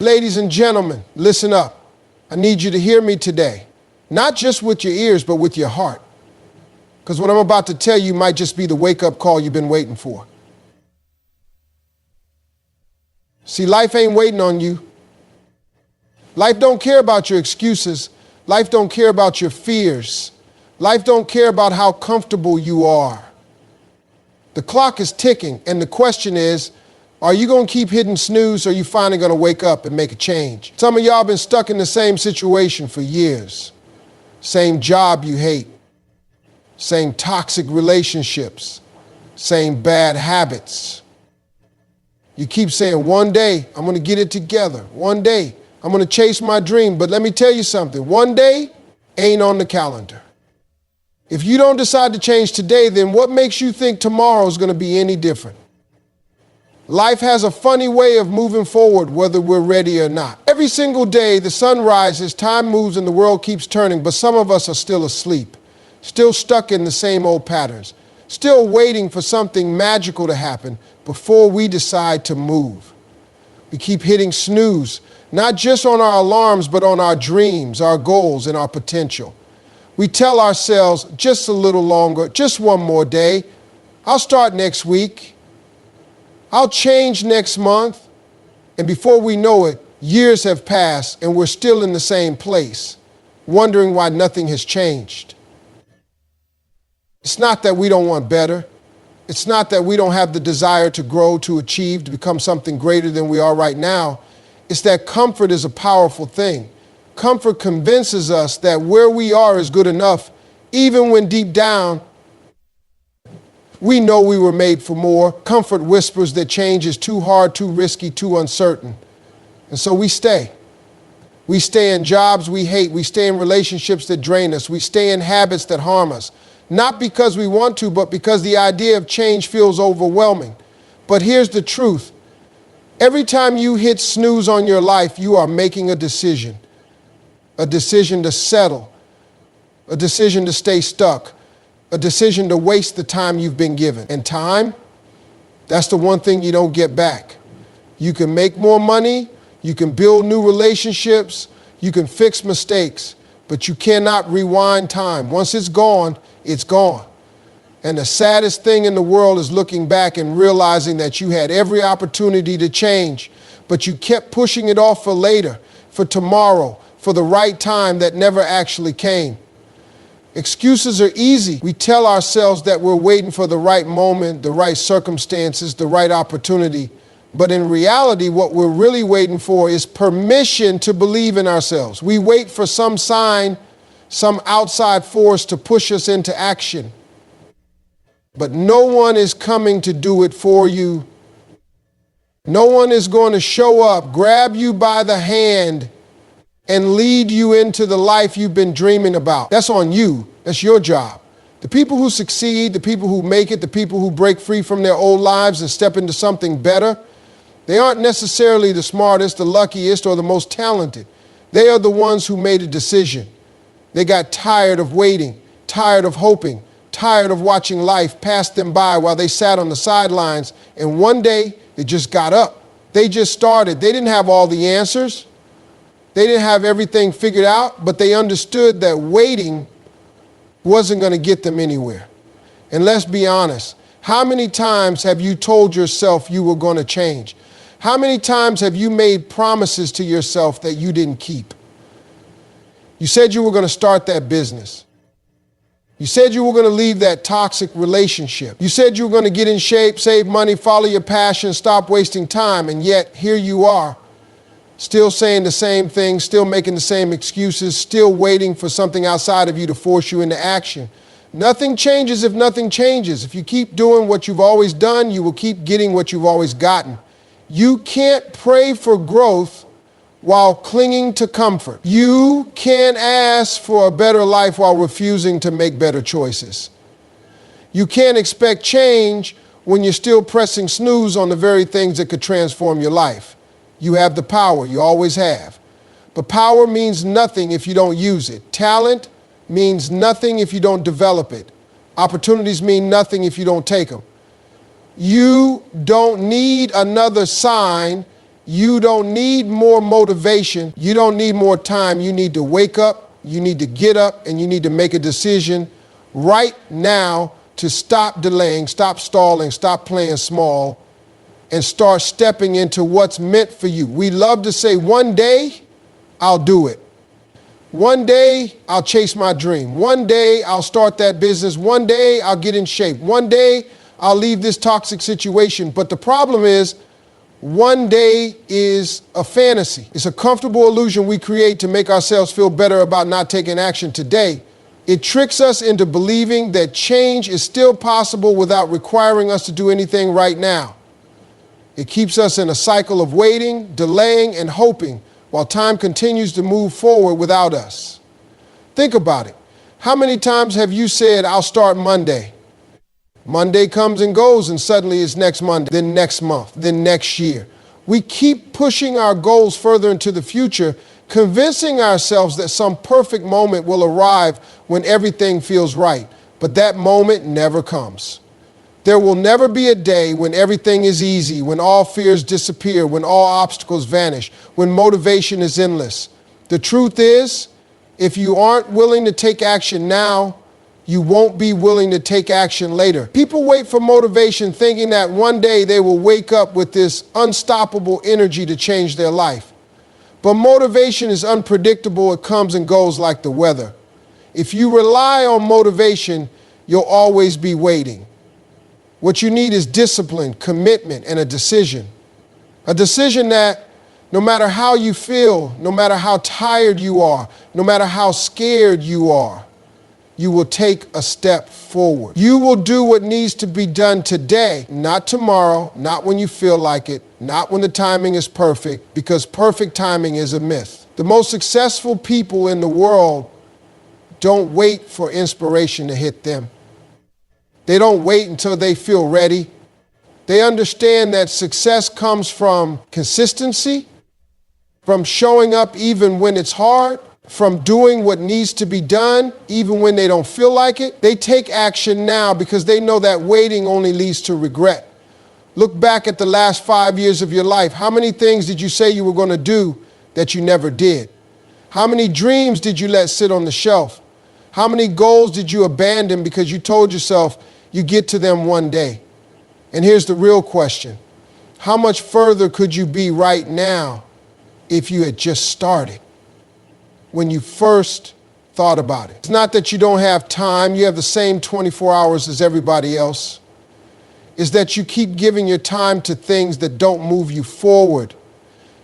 Ladies and gentlemen, listen up. I need you to hear me today. Not just with your ears, but with your heart. Because what I'm about to tell you might just be the wake-up call you've been waiting for. See, life ain't waiting on you. Life don't care about your excuses. Life don't care about your fears. Life don't care about how comfortable you are. The clock is ticking, and the question is, are you going to keep hitting snooze, or are you finally going to wake up and make a change? Some of y'all been stuck in the same situation for years. Same job you hate. Same toxic relationships. Same bad habits. You keep saying, one day I'm going to get it together. One day I'm going to chase my dream. But let me tell you something. One day ain't on the calendar. If you don't decide to change today, then what makes you think tomorrow is going to be any different? Life has a funny way of moving forward, whether we're ready or not. Every single day, the sun rises, time moves, and the world keeps turning, but some of us are still asleep, still stuck in the same old patterns, still waiting for something magical to happen before we decide to move. We keep hitting snooze, not just on our alarms, but on our dreams, our goals, and our potential. We tell ourselves, just a little longer, just one more day. I'll start next week. I'll change next month. And before we know it, years have passed and we're still in the same place, wondering why nothing has changed. It's not that we don't want better. It's not that we don't have the desire to grow, to achieve, to become something greater than we are right now. It's that comfort is a powerful thing. Comfort convinces us that where we are is good enough, even when deep down we know we were made for more. Comfort whispers that change is too hard, too risky, too uncertain. And so we stay. We stay in jobs we hate. We stay in relationships that drain us. We stay in habits that harm us. Not because we want to, but because the idea of change feels overwhelming. But here's the truth. Every time you hit snooze on your life, you are making a decision to settle, a decision to stay stuck, a decision to waste the time you've been given. And time, that's the one thing you don't get back. You can make more money, you can build new relationships, you can fix mistakes, but you cannot rewind time. Once it's gone, it's gone. And the saddest thing in the world is looking back and realizing that you had every opportunity to change, but you kept pushing it off for later, for tomorrow, for the right time that never actually came. Excuses are easy. We tell ourselves that we're waiting for the right moment, the right circumstances, the right opportunity. But in reality, what we're really waiting for is permission to believe in ourselves. We wait for some sign, some outside force to push us into action. But no one is coming to do it for you. No one is going to show up, grab you by the hand, and lead you into the life you've been dreaming about. That's on you. That's your job. The people who succeed, the people who make it, the people who break free from their old lives and step into something better, they aren't necessarily the smartest, the luckiest, or the most talented. They are the ones who made a decision. They got tired of waiting, tired of hoping, tired of watching life pass them by while they sat on the sidelines, and one day they just got up. They just started. They didn't have all the answers. They didn't have everything figured out, but they understood that waiting wasn't going to get them anywhere. And let's be honest, how many times have you told yourself you were going to change? How many times have you made promises to yourself that you didn't keep? You said you were going to start that business. You said you were going to leave that toxic relationship. You said you were going to get in shape, save money, follow your passion, stop wasting time, and yet here you are. Still saying the same thing, still making the same excuses, still waiting for something outside of you to force you into action. Nothing changes if nothing changes. If you keep doing what you've always done, you will keep getting what you've always gotten. You can't pray for growth while clinging to comfort. You can't ask for a better life while refusing to make better choices. You can't expect change when you're still pressing snooze on the very things that could transform your life. You have the power, you always have. But power means nothing if you don't use it. Talent means nothing if you don't develop it. Opportunities mean nothing if you don't take them. You don't need another sign. You don't need more motivation. You don't need more time. You need to wake up, you need to get up, and you need to make a decision right now to stop delaying, stop stalling, stop playing small, and start stepping into what's meant for you. We love to say, one day I'll do it. One day I'll chase my dream. One day I'll start that business. One day I'll get in shape. One day I'll leave this toxic situation. But the problem is, one day is a fantasy. It's a comfortable illusion we create to make ourselves feel better about not taking action today. It tricks us into believing that change is still possible without requiring us to do anything right now. It keeps us in a cycle of waiting, delaying, and hoping while time continues to move forward without us. Think about it. How many times have you said, I'll start Monday? Monday comes and goes, and suddenly it's next Monday, then next month, then next year. We keep pushing our goals further into the future, convincing ourselves that some perfect moment will arrive when everything feels right. But that moment never comes. There will never be a day when everything is easy, when all fears disappear, when all obstacles vanish, when motivation is endless. The truth is, if you aren't willing to take action now, you won't be willing to take action later. People wait for motivation thinking that one day they will wake up with this unstoppable energy to change their life. But motivation is unpredictable. It comes and goes like the weather. If you rely on motivation, you'll always be waiting. What you need is discipline, commitment, and a decision. A decision that no matter how you feel, no matter how tired you are, no matter how scared you are, you will take a step forward. You will do what needs to be done today, not tomorrow, not when you feel like it, not when the timing is perfect, because perfect timing is a myth. The most successful people in the world don't wait for inspiration to hit them. They don't wait until they feel ready. They understand that success comes from consistency, from showing up even when it's hard, from doing what needs to be done even when they don't feel like it. They take action now because they know that waiting only leads to regret. Look back at the last 5 years of your life. How many things did you say you were going to do that you never did? How many dreams did you let sit on the shelf? How many goals did you abandon because you told yourself you get to them one day? And here's the real question. How much further could you be right now if you had just started when you first thought about it? It's not that you don't have time. You have the same 24 hours as everybody else. It's that you keep giving your time to things that don't move you forward.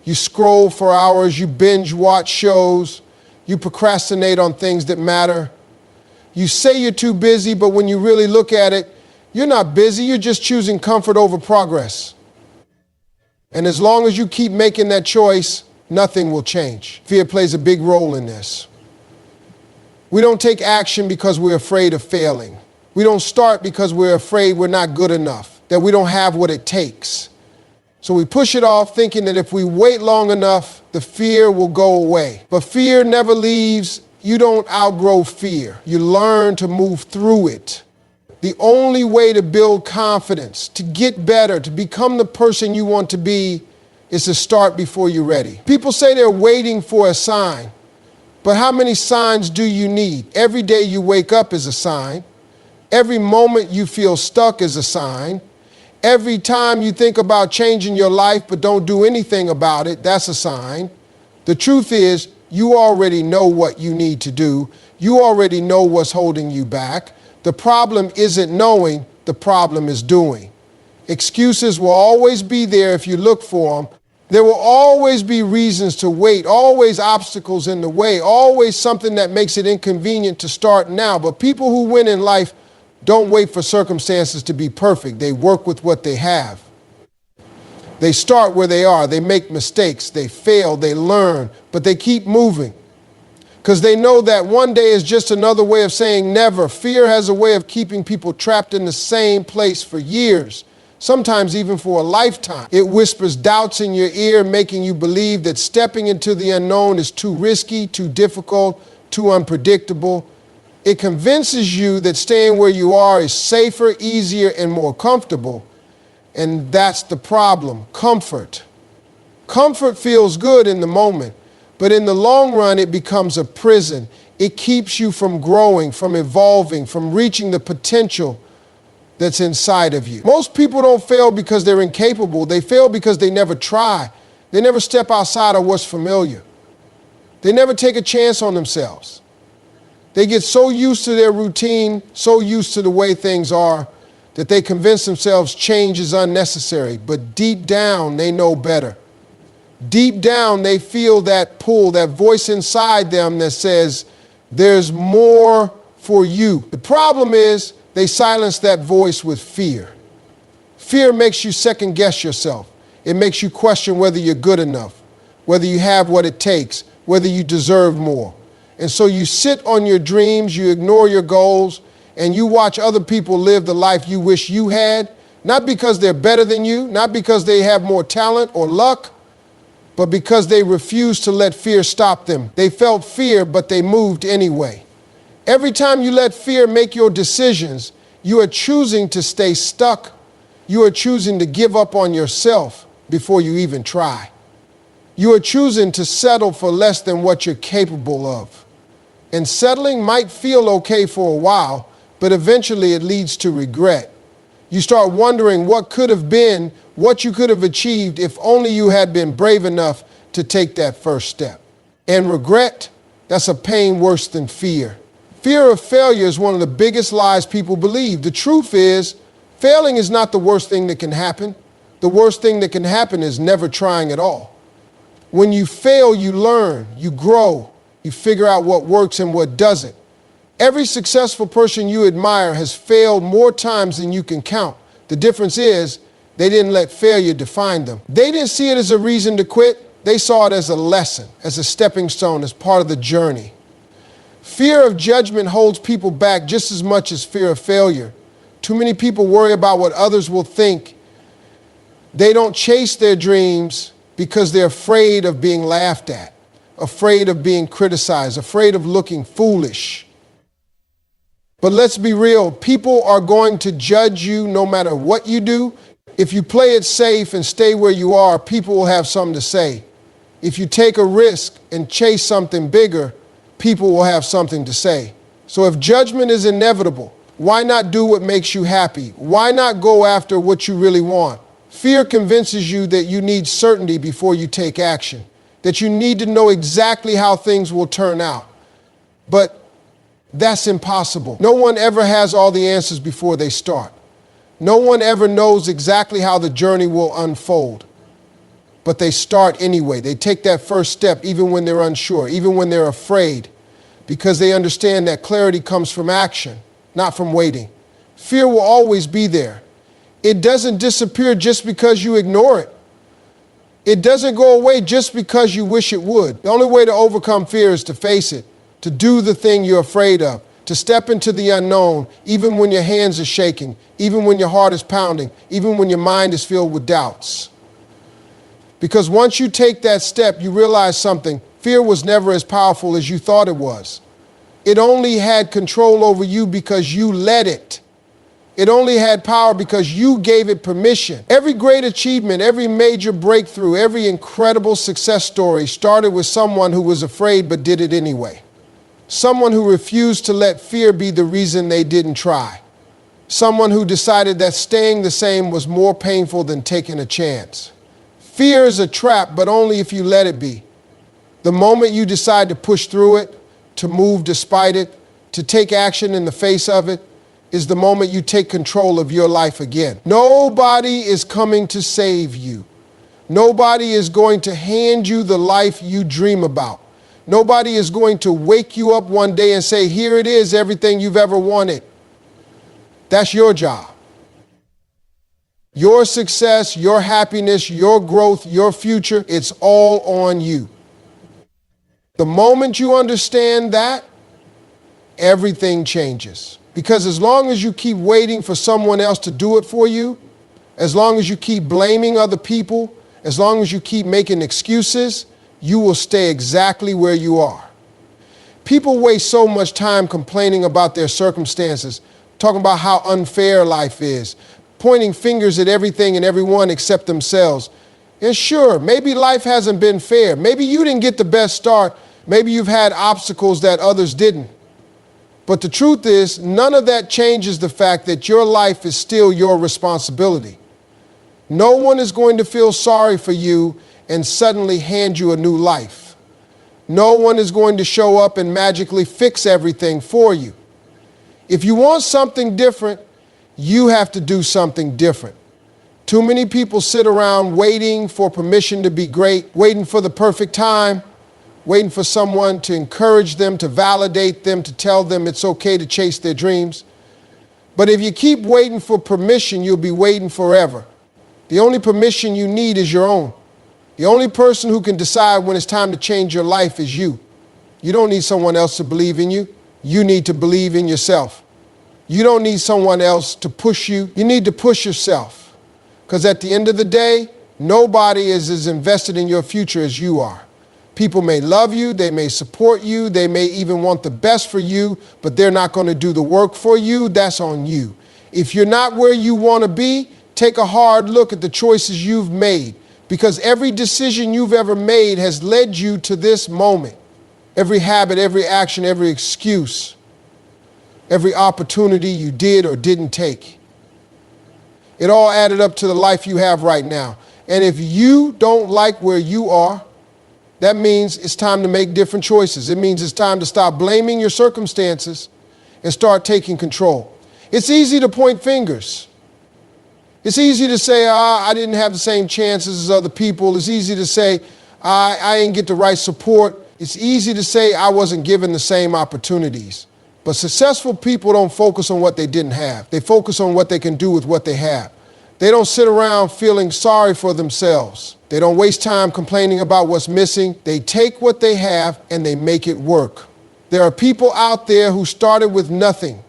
You scroll for hours, you binge watch shows, you procrastinate on things that matter. You say you're too busy, but when you really look at it, you're not busy, you're just choosing comfort over progress. And as long as you keep making that choice, nothing will change. Fear plays a big role in this. We don't take action because we're afraid of failing. We don't start because we're afraid we're not good enough, that we don't have what it takes. So we push it off thinking that if we wait long enough, the fear will go away. But fear never leaves. You don't outgrow fear. You learn to move through it. The only way to build confidence, to get better, to become the person you want to be, is to start before you're ready. People say they're waiting for a sign, but how many signs do you need? Every day you wake up is a sign. Every moment you feel stuck is a sign. Every time you think about changing your life but don't do anything about it, that's a sign. The truth is, you already know what you need to do. You already know what's holding you back. The problem isn't knowing, the problem is doing. Excuses will always be there if you look for them. There will always be reasons to wait, always obstacles in the way, always something that makes it inconvenient to start now. But people who win in life don't wait for circumstances to be perfect. They work with what they have. They start where they are. They make mistakes. They fail. They learn. But they keep moving because they know that one day is just another way of saying never. Fear has a way of keeping people trapped in the same place for years, sometimes even for a lifetime. It whispers doubts in your ear, making you believe that stepping into the unknown is too risky, too difficult, too unpredictable. It convinces you that staying where you are is safer, easier, and more comfortable. And that's the problem, comfort. Comfort feels good in the moment, but in the long run, it becomes a prison. It keeps you from growing, from evolving, from reaching the potential that's inside of you. Most people don't fail because they're incapable. They fail because they never try. They never step outside of what's familiar. They never take a chance on themselves. They get so used to their routine, so used to the way things are, that they convince themselves change is unnecessary. But deep down, they know better. Deep down, they feel that pull, that voice inside them that says, there's more for you. The problem is they silence that voice with fear. Fear makes you second guess yourself. It makes you question whether you're good enough, whether you have what it takes, whether you deserve more. And so you sit on your dreams, you ignore your goals, and you watch other people live the life you wish you had, not because they're better than you, not because they have more talent or luck, but because they refused to let fear stop them. They felt fear, but they moved anyway. Every time you let fear make your decisions, you are choosing to stay stuck. You are choosing to give up on yourself before you even try. You are choosing to settle for less than what you're capable of. And settling might feel okay for a while, but eventually it leads to regret. You start wondering what could have been, what you could have achieved if only you had been brave enough to take that first step. And regret, that's a pain worse than fear. Fear of failure is one of the biggest lies people believe. The truth is, failing is not the worst thing that can happen. The worst thing that can happen is never trying at all. When you fail, you learn, you grow, you figure out what works and what doesn't. Every successful person you admire has failed more times than you can count. The difference is they didn't let failure define them. They didn't see it as a reason to quit. They saw it as a lesson, as a stepping stone, as part of the journey. Fear of judgment holds people back just as much as fear of failure. Too many people worry about what others will think. They don't chase their dreams because they're afraid of being laughed at, afraid of being criticized, afraid of looking foolish. But let's be real, people are going to judge you no matter what you do. If you play it safe and stay where you are, people will have something to say. If you take a risk and chase something bigger, people will have something to say. So if judgment is inevitable, why not do what makes you happy? Why not go after what you really want? Fear convinces you that you need certainty before you take action, that you need to know exactly how things will turn out. But that's impossible. No one ever has all the answers before they start. No one ever knows exactly how the journey will unfold. But they start anyway. They take that first step even when they're unsure, even when they're afraid, because they understand that clarity comes from action, not from waiting. Fear will always be there. It doesn't disappear just because you ignore it. It doesn't go away just because you wish it would. The only way to overcome fear is to face it, to do the thing you're afraid of, to step into the unknown, even when your hands are shaking, even when your heart is pounding, even when your mind is filled with doubts. Because once you take that step, you realize something. Fear was never as powerful as you thought it was. It only had control over you because you let it. It only had power because you gave it permission. Every great achievement, every major breakthrough, every incredible success story started with someone who was afraid but did it anyway. Someone who refused to let fear be the reason they didn't try. Someone who decided that staying the same was more painful than taking a chance. Fear is a trap, but only if you let it be. The moment you decide to push through it, to move despite it, to take action in the face of it, is the moment you take control of your life again. Nobody is coming to save you. Nobody is going to hand you the life you dream about. Nobody is going to wake you up one day and say, here it is, everything you've ever wanted. That's your job. Your success, your happiness, your growth, your future, it's all on you. The moment you understand that, everything changes. Because as long as you keep waiting for someone else to do it for you, as long as you keep blaming other people, as long as you keep making excuses, you will stay exactly where you are. People waste so much time complaining about their circumstances, talking about how unfair life is, pointing fingers at everything and everyone except themselves. And sure, maybe life hasn't been fair. Maybe you didn't get the best start. Maybe you've had obstacles that others didn't. But the truth is, none of that changes the fact that your life is still your responsibility. No one is going to feel sorry for you and suddenly hand you a new life. No one is going to show up and magically fix everything for you. If you want something different, you have to do something different. Too many people sit around waiting for permission to be great, waiting for the perfect time, waiting for someone to encourage them, to validate them, to tell them it's okay to chase their dreams. But if you keep waiting for permission, you'll be waiting forever. The only permission you need is your own. The only person who can decide when it's time to change your life is you. You don't need someone else to believe in you. You need to believe in yourself. You don't need someone else to push you. You need to push yourself. Because at the end of the day, nobody is as invested in your future as you are. People may love you, they may support you, they may even want the best for you, but they're not going to do the work for you. That's on you. If you're not where you want to be, take a hard look at the choices you've made, because every decision you've ever made has led you to this moment. Every habit, every action, every excuse, every opportunity you did or didn't take. It all added up to the life you have right now. And if you don't like where you are, that means it's time to make different choices. It means it's time to stop blaming your circumstances and start taking control. It's easy to point fingers. It's easy to say, I didn't have the same chances as other people. It's easy to say, I didn't get the right support. It's easy to say I wasn't given the same opportunities. But successful people don't focus on what they didn't have. They focus on what they can do with what they have. They don't sit around feeling sorry for themselves. They don't waste time complaining about what's missing. They take what they have and they make it work. There are people out there who started with nothing,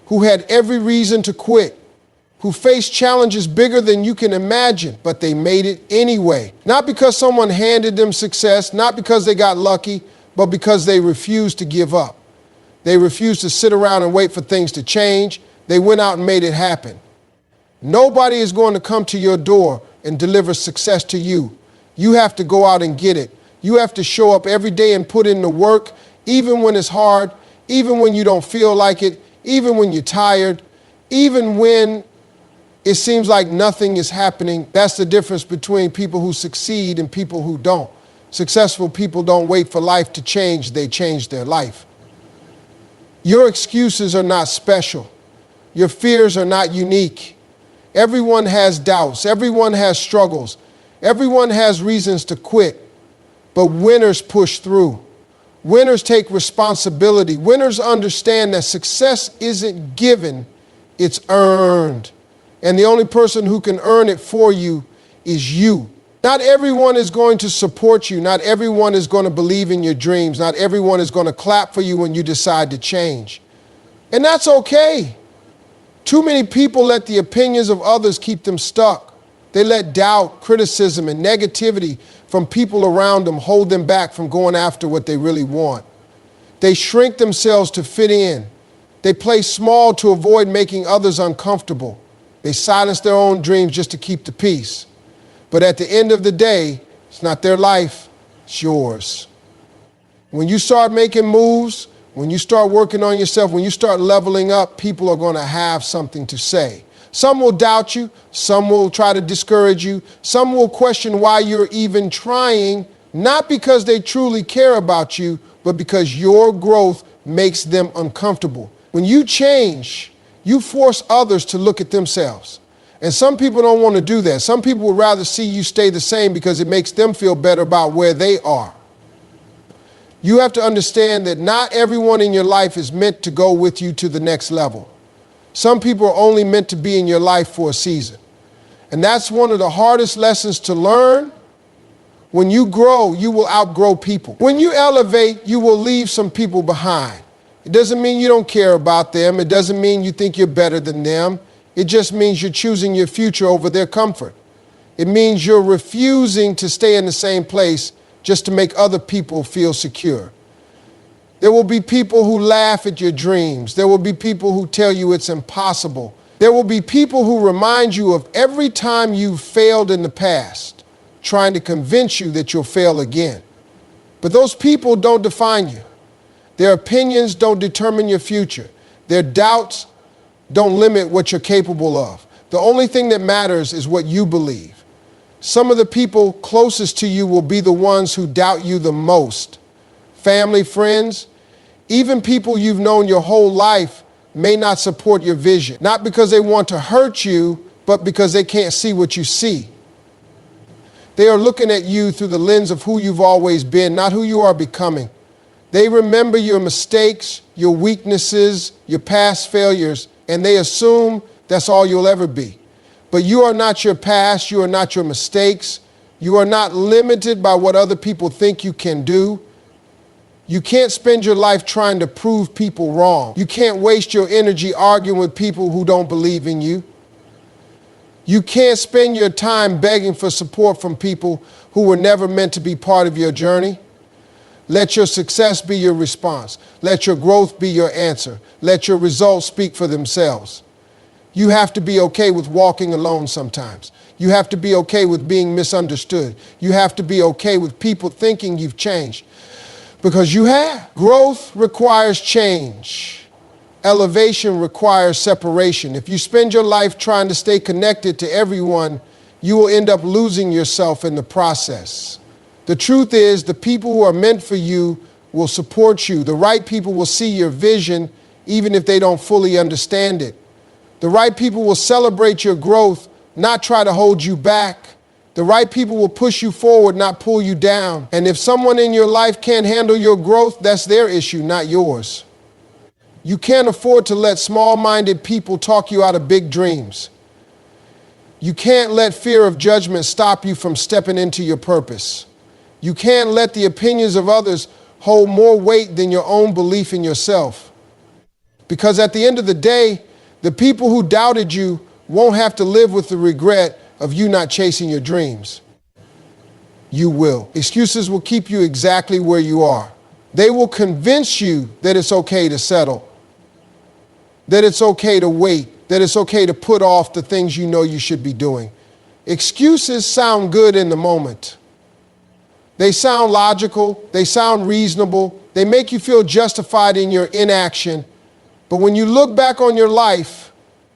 who had every reason to quit, who faced challenges bigger than you can imagine, but they made it anyway. Not because someone handed them success, not because they got lucky, but because they refused to give up. They refused to sit around and wait for things to change. They went out and made it happen. Nobody is going to come to your door and deliver success to you. You have to go out and get it. You have to show up every day and put in the work, even when it's hard, even when you don't feel like it, even when you're tired, even when it seems like nothing is happening. That's the difference between people who succeed and people who don't. Successful people don't wait for life to change. They change their life. Your excuses are not special. Your fears are not unique. Everyone has doubts. Everyone has struggles. Everyone has reasons to quit. But winners push through. Winners take responsibility. Winners understand that success isn't given, it's earned. And the only person who can earn it for you is you. Not everyone is going to support you. Not everyone is going to believe in your dreams. Not everyone is going to clap for you when you decide to change. And that's okay. Too many people let the opinions of others keep them stuck. They let doubt, criticism, and negativity from people around them hold them back from going after what they really want. They shrink themselves to fit in. They play small to avoid making others uncomfortable. They silence their own dreams just to keep the peace. But at the end of the day, it's not their life, it's yours. When you start making moves, when you start working on yourself, when you start leveling up, people are going to have something to say. Some will doubt you, some will try to discourage you, some will question why you're even trying, not because they truly care about you, but because your growth makes them uncomfortable. When you change, you force others to look at themselves. And some people don't want to do that. Some people would rather see you stay the same because it makes them feel better about where they are. You have to understand that not everyone in your life is meant to go with you to the next level. Some people are only meant to be in your life for a season. And that's one of the hardest lessons to learn. When you grow, you will outgrow people. When you elevate, you will leave some people behind. It doesn't mean you don't care about them. It doesn't mean you think you're better than them. It just means you're choosing your future over their comfort. It means you're refusing to stay in the same place just to make other people feel secure. There will be people who laugh at your dreams. There will be people who tell you it's impossible. There will be people who remind you of every time you've failed in the past. trying to convince you that you'll fail again. But those people don't define you. Their opinions don't determine your future. Their doubts don't limit what you're capable of. The only thing that matters is what you believe. Some of the people closest to you will be the ones who doubt you the most. Family, friends, even people you've known your whole life may not support your vision. Not because they want to hurt you, but because they can't see what you see. They are looking at you through the lens of who you've always been, not who you are becoming. They remember your mistakes, your weaknesses, your past failures, and they assume that's all you'll ever be. But you are not your past, you are not your mistakes, you are not limited by what other people think you can do. You can't spend your life trying to prove people wrong. You can't waste your energy arguing with people who don't believe in you. You can't spend your time begging for support from people who were never meant to be part of your journey. Let your success be your response. Let your growth be your answer. Let your results speak for themselves. You have to be okay with walking alone sometimes. You have to be okay with being misunderstood. You have to be okay with people thinking you've changed. Because you have. Growth requires change. Elevation requires separation. If you spend your life trying to stay connected to everyone, you will end up losing yourself in the process. The truth is, the people who are meant for you will support you. The right people will see your vision, even if they don't fully understand it. The right people will celebrate your growth, not try to hold you back. The right people will push you forward, not pull you down. And if someone in your life can't handle your growth, that's their issue, not yours. You can't afford to let small-minded people talk you out of big dreams. You can't let fear of judgment stop you from stepping into your purpose. You can't let the opinions of others hold more weight than your own belief in yourself. Because at the end of the day, the people who doubted you won't have to live with the regret of you not chasing your dreams. You will. Excuses will keep you exactly where you are. They will convince you that it's okay to settle, that it's okay to wait, that it's okay to put off the things you know you should be doing. Excuses sound good in the moment. They sound logical, they sound reasonable, they make you feel justified in your inaction. But when you look back on your life,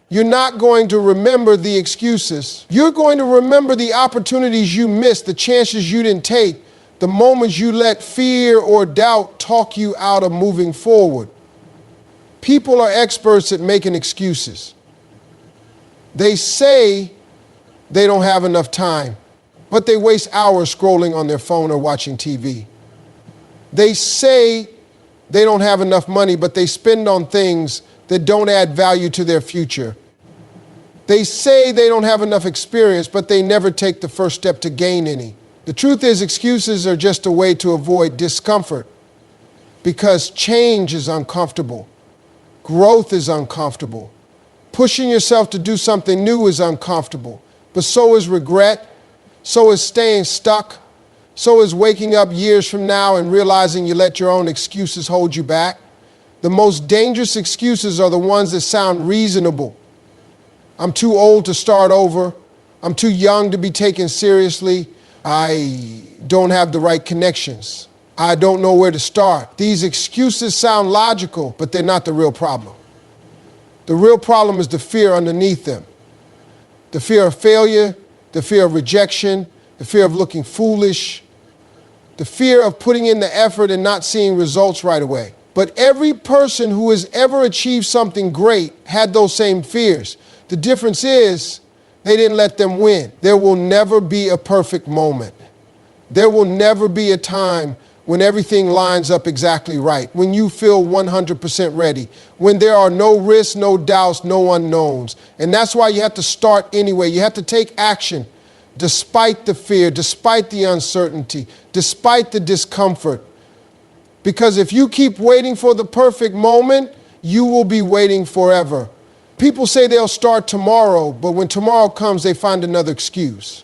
you're not going to remember the excuses. You're going to remember the opportunities you missed, the chances you didn't take, the moments you let fear or doubt talk you out of moving forward. People are experts at making excuses. They say they don't have enough time, but they waste hours scrolling on their phone or watching TV. They say they don't have enough money, but they spend on things that don't add value to their future. They say they don't have enough experience, but they never take the first step to gain any. The truth is, excuses are just a way to avoid discomfort, because change is uncomfortable. Growth is uncomfortable. Pushing yourself to do something new is uncomfortable, but so is regret, so is staying stuck, so is waking up years from now and realizing you let your own excuses hold you back. The most dangerous excuses are the ones that sound reasonable. I'm too old to start over. I'm too young to be taken seriously. I don't have the right connections. I don't know where to start. These excuses sound logical, but they're not the real problem. The real problem is the fear underneath them. The fear of failure, the fear of rejection, the fear of looking foolish, the fear of putting in the effort and not seeing results right away. But every person who has ever achieved something great had those same fears. The difference is they didn't let them win. There will never be a perfect moment. There will never be a time when everything lines up exactly right, when you feel 100% ready, when there are no risks, no doubts, no unknowns. And that's why you have to start anyway. You have to take action despite the fear, despite the uncertainty, despite the discomfort. Because if you keep waiting for the perfect moment, you will be waiting forever. People say they'll start tomorrow, but when tomorrow comes, they find another excuse.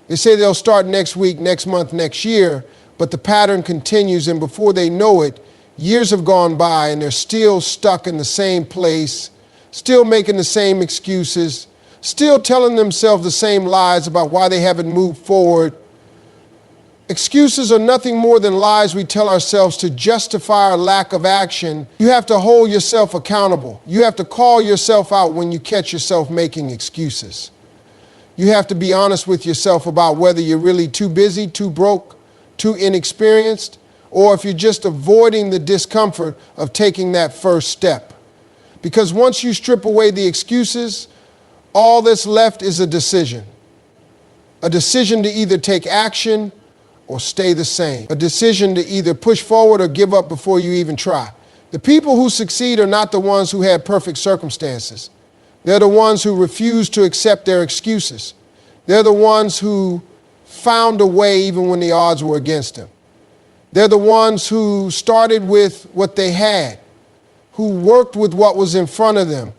They say they'll start next week, next month, next year, but the pattern continues, and before they know it, years have gone by and they're still stuck in the same place, still making the same excuses, still telling themselves the same lies about why they haven't moved forward. Excuses are nothing more than lies we tell ourselves to justify our lack of action. You have to hold yourself accountable. You have to call yourself out when you catch yourself making excuses. You have to be honest with yourself about whether you're really too busy, too broke, too inexperienced, or if you're just avoiding the discomfort of taking that first step. Because once you strip away the excuses, all that's left is a decision. A decision to either take action or stay the same. A decision to either push forward or give up before you even try. The people who succeed are not the ones who had perfect circumstances. They're the ones who refuse to accept their excuses. They're the ones who found a way even when the odds were against them. They're the ones who started with what they had, who worked with what was in front of them,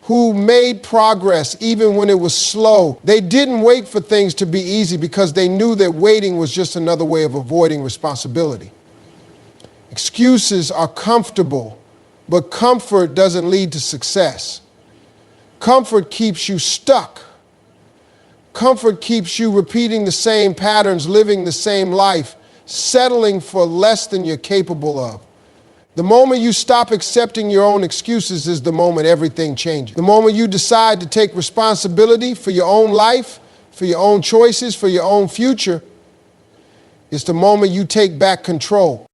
who made progress even when it was slow. They didn't wait for things to be easy because they knew that waiting was just another way of avoiding responsibility. Excuses are comfortable, but comfort doesn't lead to success. Comfort keeps you stuck. Comfort keeps you repeating the same patterns, living the same life, settling for less than you're capable of. The moment you stop accepting your own excuses is the moment everything changes. The moment you decide to take responsibility for your own life, for your own choices, for your own future, is the moment you take back control.